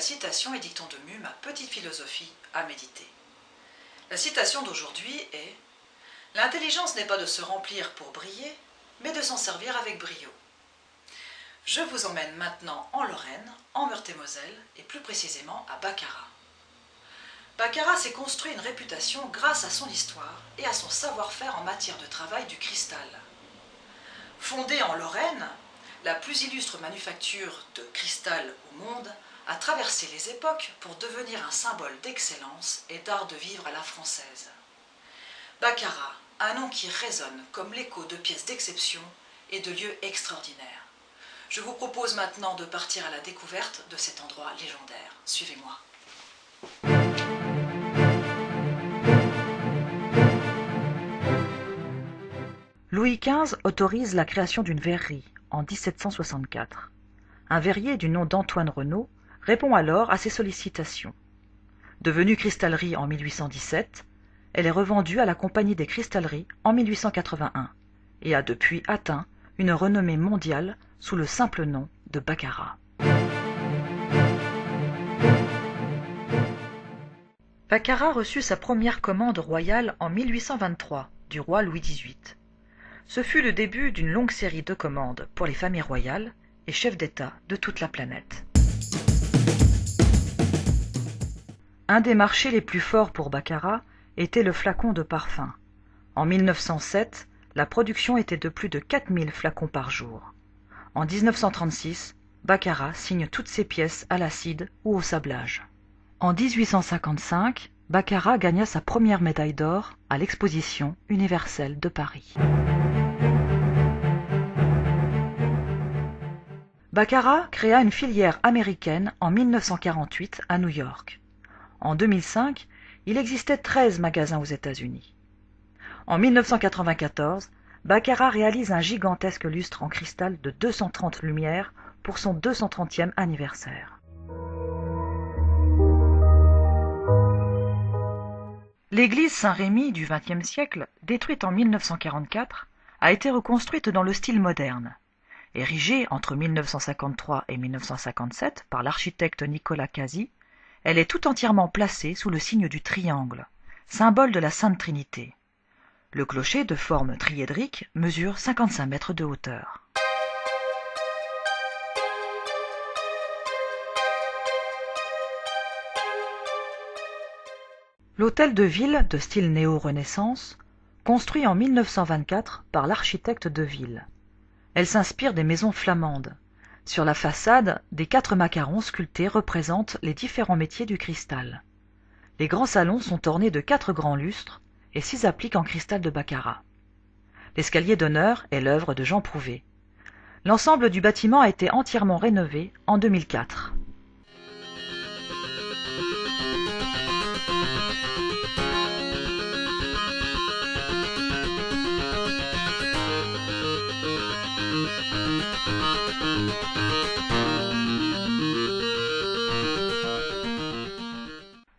citation édictant de mu ma petite philosophie à méditer. La citation d'aujourd'hui est « L'intelligence n'est pas de se remplir pour briller, mais de s'en servir avec brio ». Je vous emmène maintenant en Lorraine, en Meurthe-et-Moselle, et plus précisément à Baccarat. Baccarat s'est construit une réputation grâce à son histoire et à son savoir-faire en matière de travail du cristal. Fondée en Lorraine, la plus illustre manufacture de cristal au monde a traversé les époques pour devenir un symbole d'excellence et d'art de vivre à la française. Baccarat, un nom qui résonne comme l'écho de pièces d'exception et de lieux extraordinaires. Je vous propose maintenant de partir à la découverte de cet endroit légendaire. Suivez-moi. Louis XV autorise la création d'une verrerie en 1764. Un verrier du nom d'Antoine Renaud répond alors à ces sollicitations. Devenue cristallerie en 1817, elle est revendue à la Compagnie des Cristalleries en 1881 et a depuis atteint une renommée mondiale sous le simple nom de Baccarat. Baccarat reçut sa première commande royale en 1823 du roi Louis XVIII. Ce fut le début d'une longue série de commandes pour les familles royales et chefs d'État de toute la planète. Un des marchés les plus forts pour Baccarat était le flacon de parfum. En 1907, la production était de plus de 4000 flacons par jour. En 1936, Baccarat signe toutes ses pièces à l'acide ou au sablage. En 1855, Baccarat gagna sa première médaille d'or à l'Exposition universelle de Paris. Baccarat créa une filière américaine en 1948 à New York. En 2005, il existait 13 magasins aux États-Unis. En 1994, Baccarat réalise un gigantesque lustre en cristal de 230 lumières pour son 230e anniversaire. L'église Saint-Rémy du XXe siècle, détruite en 1944, a été reconstruite dans le style moderne. Érigée entre 1953 et 1957 par l'architecte Nicolas Cazzi, elle est tout entièrement placée sous le signe du triangle, symbole de la Sainte Trinité. Le clocher, de forme triédrique, mesure 55 mètres de hauteur. L'hôtel de ville, de style néo-renaissance, construit en 1924 par l'architecte de ville. Elle s'inspire des maisons flamandes. Sur la façade, des 4 macarons sculptés représentent les différents métiers du cristal. Les grands salons sont ornés de 4 grands lustres et 6 appliques en cristal de Baccarat. L'escalier d'honneur est l'œuvre de Jean Prouvé. L'ensemble du bâtiment a été entièrement rénové en 2004.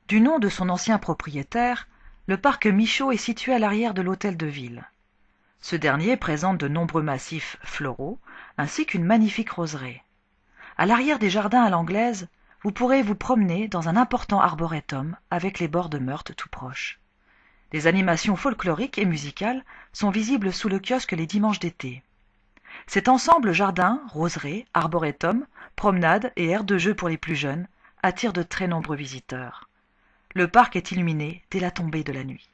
Du nom de son ancien propriétaire, le parc Michaud est situé à l'arrière de l'hôtel de ville. Ce dernier présente de nombreux massifs floraux, ainsi qu'une magnifique roseraie. À l'arrière des jardins à l'anglaise, vous pourrez vous promener dans un important arboretum avec les bords de Meurthe tout proches. Des animations folkloriques et musicales sont visibles sous le kiosque les dimanches d'été. Cet ensemble jardin, roseraie, arboretum, promenade et aire de jeu pour les plus jeunes attire de très nombreux visiteurs. Le parc est illuminé dès la tombée de la nuit.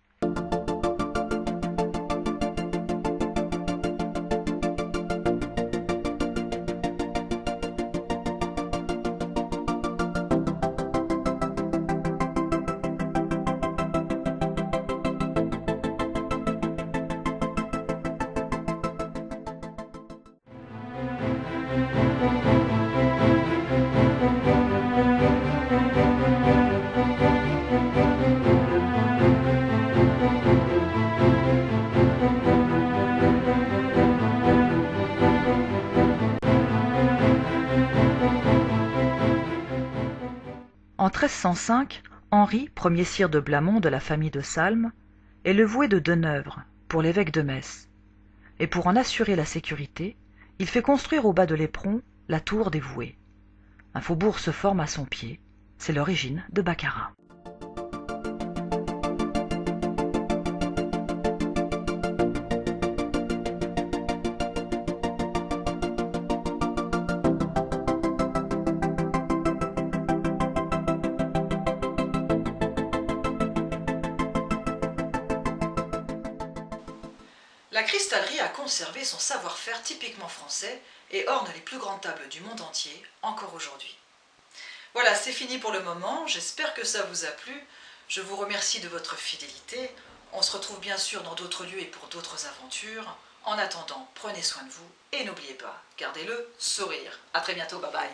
En 1305, Henri, premier sire de Blamont de la famille de Salm, est le voué de Deneuvre pour l'évêque de Metz. Et pour en assurer la sécurité, il fait construire au bas de l'éperon la tour des voués. Un faubourg se forme à son pied, C'est l'origine de baccarat. La cristallerie a conservé son savoir-faire typiquement français et orne les plus grandes tables du monde entier encore aujourd'hui. Voilà, c'est fini pour le moment, j'espère que ça vous a plu. Je vous remercie de votre fidélité. On se retrouve bien sûr dans d'autres lieux et pour d'autres aventures. En attendant, prenez soin de vous et n'oubliez pas, gardez le sourire. A très bientôt, bye bye.